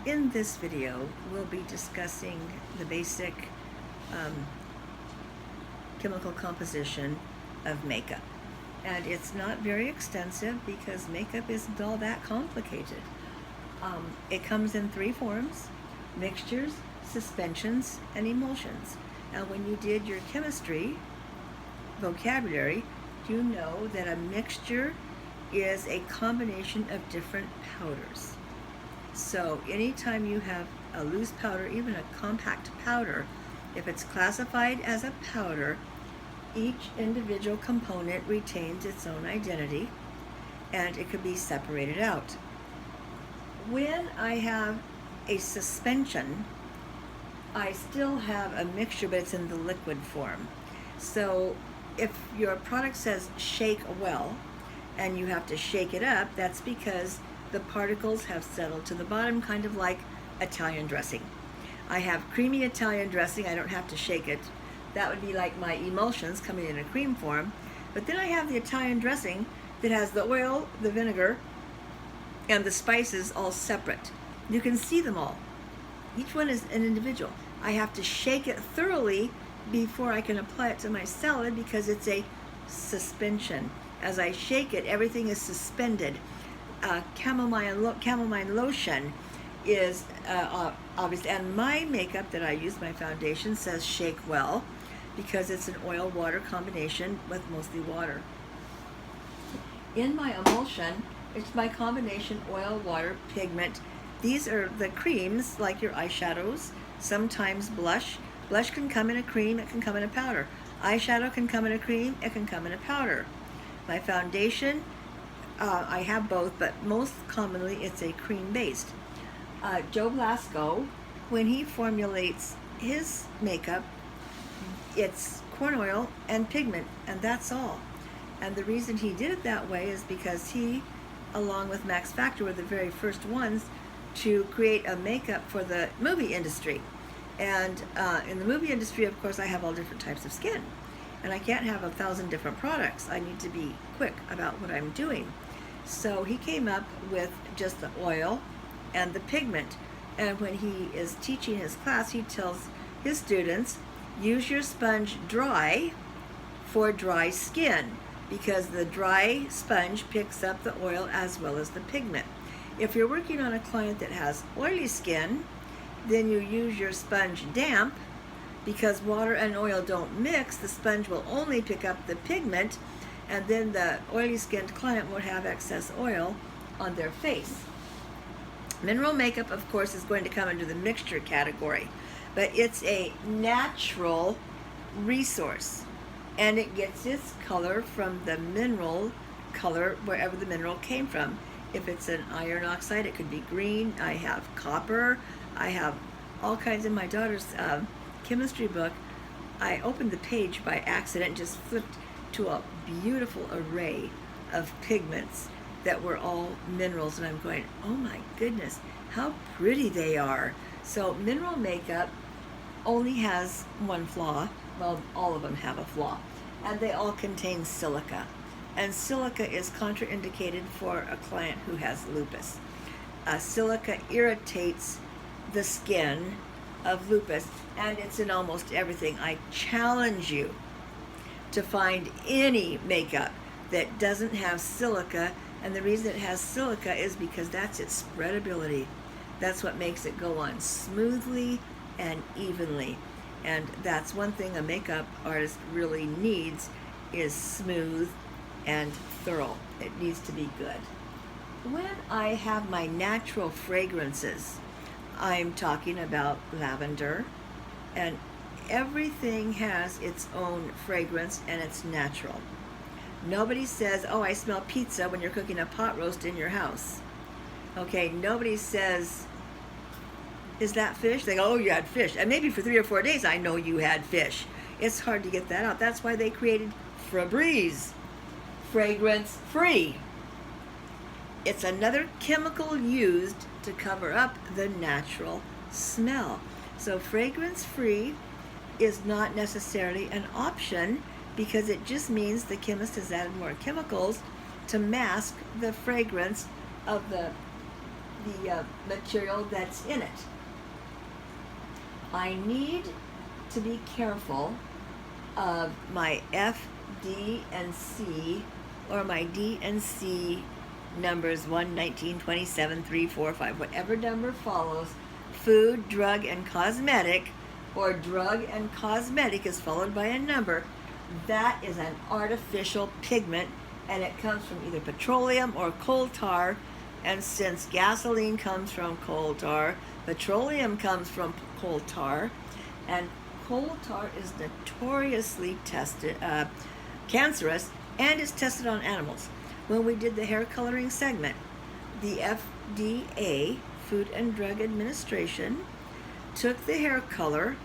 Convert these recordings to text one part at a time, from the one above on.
In this video, we'll be discussing the basic chemical composition of makeup. And it's not very extensive because makeup isn't all that complicated. It comes in three forms: mixtures, suspensions, and emulsions. Now, when you did your chemistry vocabulary, you know that a mixture is a combination of different powders. So anytime you have a loose powder, even a compact powder, if it's classified as a powder, each individual component retains its own identity and it could be separated out. When I have a suspension, I still have a mixture, but it's in the liquid form. So if your product says shake well and you have to shake it up, that's because the particles have settled to the bottom, kind of like Italian dressing. I have creamy Italian dressing, I don't have to shake it. That would be like my emulsions coming in a cream form. But then I have the Italian dressing that has the oil, the vinegar, and the spices all separate. You can see them all. Each one is an individual. I have to shake it thoroughly before I can apply it to my salad because it's a suspension. As I shake it, everything is suspended. Chamomile lotion is obvious, and my makeup that I use, my foundation, says shake well because it's an oil-water combination with mostly water. In my emulsion, it's my combination oil, water, pigment. These are the creams, like your eyeshadows, sometimes blush. Blush can come in a cream, it can come in a powder. Eyeshadow can come in a cream, it can come in a powder. My foundation, I have both, but most commonly it's a cream-based. Joe Blasco, when he formulates his makeup, it's corn oil and pigment, and that's all. And the reason he did it that way is because he, along with Max Factor, were the very first ones to create a makeup for the movie industry. And in the movie industry, of course, I have all different types of skin. And I can't have 1,000 different products. I need to be quick about what I'm doing. So he came up with just the oil and the pigment. And when he is teaching his class, he tells his students, use your sponge dry for dry skin, because the dry sponge picks up the oil as well as the pigment. If you're working on a client that has oily skin, then you use your sponge damp, because water and oil don't mix. The sponge will only pick up the pigment, and then the oily skinned client won't have excess oil on their face. Mineral makeup, of course, is going to come into the mixture category, but it's a natural resource, and it gets its color from the mineral color, wherever the mineral came from. If it's an iron oxide, it could be green. I have copper. I have all kinds. In my daughter's chemistry book, I opened the page by accident and just flipped to a beautiful array of pigments that were all minerals, and I'm going, oh my goodness, how pretty they are. So mineral makeup only has one flaw. Well, all of them have a flaw, and they all contain silica, and silica is contraindicated for a client who has lupus. Silica irritates the skin of lupus, and it's in almost everything. I challenge you to find any makeup that doesn't have silica, and the reason it has silica is because that's its spreadability. That's what makes it go on smoothly and evenly, and that's one thing a makeup artist really needs, is smooth and thorough. It needs to be good. When I have my natural fragrances, I'm talking about lavender, and everything has its own fragrance and it's natural. Nobody says, oh, I smell pizza when you're cooking a pot roast in your house. Okay, nobody says, is that fish? They go, oh, you had fish. And maybe for 3 or 4 days I know you had fish. It's hard to get that out. That's why they created Febreze, fragrance free. It's another chemical used to cover up the natural smell. So fragrance free is not necessarily an option, because it just means the chemist has added more chemicals to mask the fragrance of the the material that's in it. I need to be careful of my F, D, and C, or my D and C numbers 1, 19, 27, 3, 4, 5, whatever number follows. Food, drug, and cosmetic, or drug and cosmetic is followed by a number. That is an artificial pigment, and it comes from either petroleum or coal tar. And since gasoline comes from coal tar, petroleum comes from coal tar, and coal tar is notoriously cancerous and is tested on animals. When we did the hair coloring segment, the FDA, Food and Drug Administration, took the hair color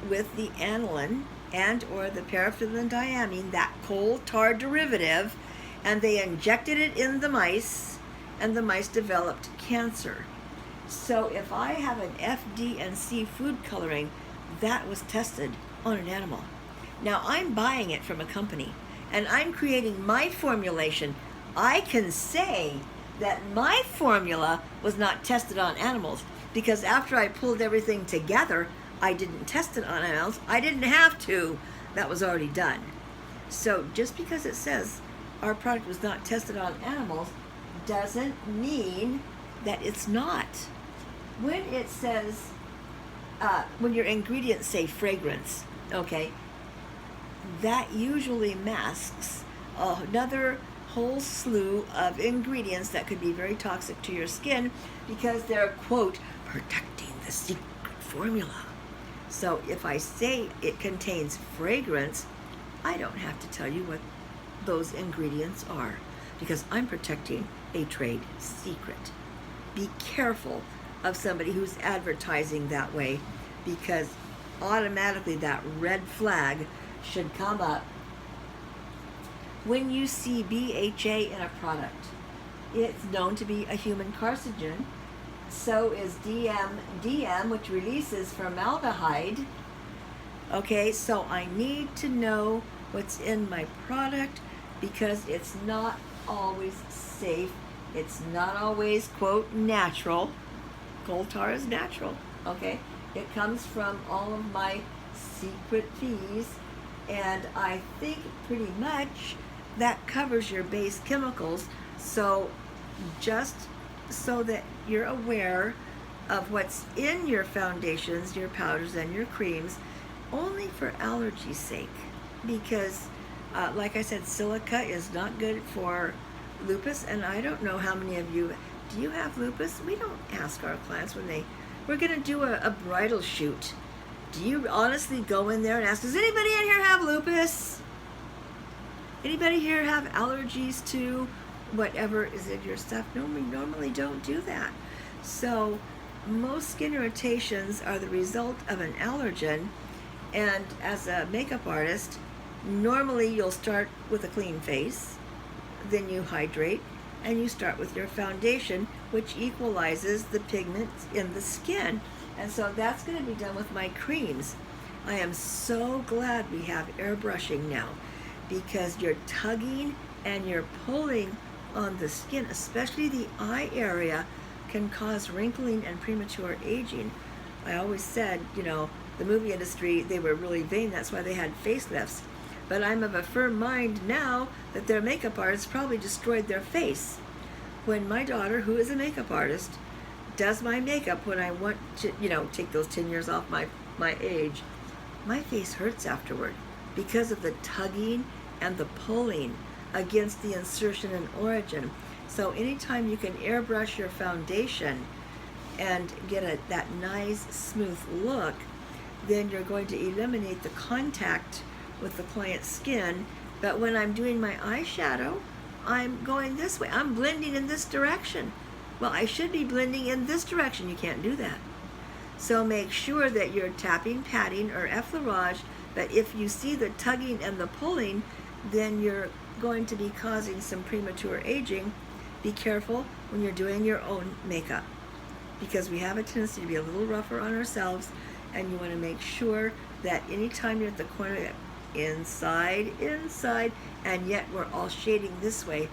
with the aniline and or the paraphenyldiamine, that coal tar derivative, and they injected it in the mice, and the mice developed cancer. So if I have an F, D, and C food coloring, that was tested on an animal. Now I'm buying it from a company, and I'm creating my formulation. I can say that my formula was not tested on animals, because after I pulled everything together, I didn't test it on animals. I didn't have to. That was already done. So just because it says our product was not tested on animals doesn't mean that it's not. When it says, when your ingredients say fragrance, okay, that usually masks another whole slew of ingredients that could be very toxic to your skin, because they're, quote, protecting the secret formula. So if I say it contains fragrance, I don't have to tell you what those ingredients are, because I'm protecting a trade secret. Be careful of somebody who's advertising that way, because automatically that red flag should come up when you see BHA in a product. It's known to be a human carcinogen. So is DM, which releases formaldehyde. Okay, so I need to know what's in my product, because it's not always safe. It's not always, quote, natural. Coal tar is natural, okay? It comes from all of my secret fees, and I think pretty much that covers your base chemicals. So just so that you're aware of what's in your foundations, your powders, and your creams, only for allergy's sake, because like I said, silica is not good for lupus. And I don't know how many of you, do you have lupus? We don't ask our clients when we're going to do a bridal shoot. Do you honestly go in there and ask, does anybody in here have lupus? Anybody here have allergies to whatever is in your stuff? Normally don't do that. So most skin irritations are the result of an allergen, and as a makeup artist, normally you'll start with a clean face, then you hydrate, and you start with your foundation, which equalizes the pigments in the skin. And so that's going to be done with my creams. I am so glad we have airbrushing now, because you're tugging and you're pulling on the skin, especially the eye area, can cause wrinkling and premature aging. I always said, the movie industry, they were really vain. That's why they had facelifts. But I'm of a firm mind now that their makeup artists probably destroyed their face. When my daughter, who is a makeup artist, does my makeup when I want to, take those 10 years off my age, my face hurts afterward because of the tugging and the pulling against the insertion and origin. So anytime you can airbrush your foundation and get that nice smooth look, then you're going to eliminate the contact with the client's skin. But when I'm doing my eyeshadow, I'm going this way. I'm blending in this direction. Well, I should be blending in this direction. You can't do that. So make sure that you're tapping, patting, or effleurage. But if you see the tugging and the pulling, then you're going to be causing some premature aging. Be careful when you're doing your own makeup, because we have a tendency to be a little rougher on ourselves, and you want to make sure that anytime you're at the corner, inside, and yet we're all shading this way.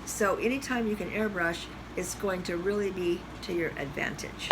So anytime you can airbrush, is going to really be to your advantage.